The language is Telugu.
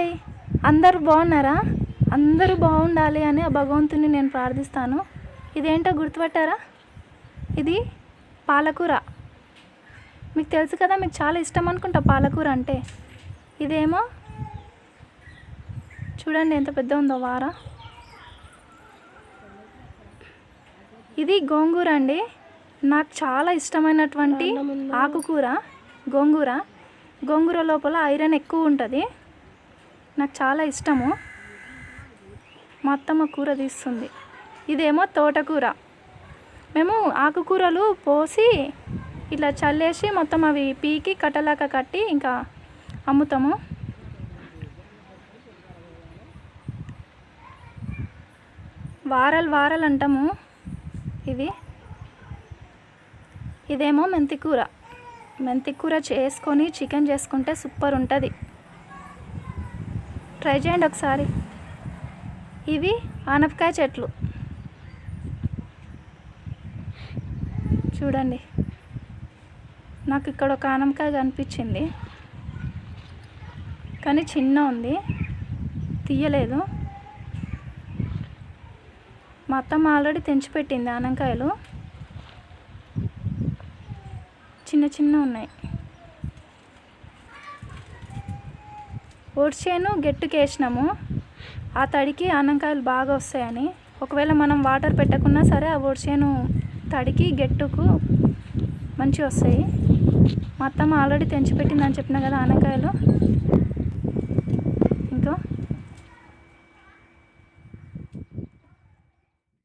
హాయ్, అందరూ బాగున్నారా? అందరూ బాగుండాలి అని ఆ భగవంతుని నేను ప్రార్థిస్తాను. ఇదేంటో గుర్తుపట్టారా? ఇది పాలకూర. మీకు తెలుసు కదా, మీకు చాలా ఇష్టం అనుకుంటా పాలకూర అంటే. ఇదేమో చూడండి ఎంత పెద్ద ఉందో వార. ఇది గోంగూర అండి. నాకు చాలా ఇష్టమైనటువంటి ఆకుకూర గోంగూర. గోంగూర లోపల ఐరన్ ఎక్కువ ఉంటుంది. నాకు చాలా ఇష్టము. మా అత్తమ్మ కూర తీస్తుంది. ఇదేమో తోటకూర. మేము ఆకుకూరలు పోసి ఇట్లా చల్లేసి మొత్తం అవి పీకి కట్టలాక కట్టి ఇంకా అమ్ముతాము. వారాలు వారాలు అంటాము ఇవి. ఇదేమో మెంతికూర. మెంతికూర చేసుకొని చికెన్ చేసుకుంటే సూపర్ ఉంటుంది. ట్రై చేయండి ఒకసారి. ఇవి ఆనపకాయ చెట్లు చూడండి. నాకు ఇక్కడ ఒక ఆనపకాయ కనిపించింది, కానీ చిన్న ఉంది, తీయలేదు. మా అత్తమ్మ ఆల్రెడీ తెంచిపెట్టింది ఆనపకాయలు. చిన్న చిన్న ఉన్నాయి. ఒడిచేను గెట్టుకు వేసినాము. ఆ తడికి ఆనపకాయలు బాగా వస్తాయని. ఒకవేళ మనం వాటర్ పెట్టకున్నా సరే ఆ ఒడిచేను తడికి గెట్టుకు మంచిగా వస్తాయి. మా అత్తమ్మ ఆల్రెడీ తెంచిపెట్టిందని చెప్పిన కదా ఆనపకాయలు.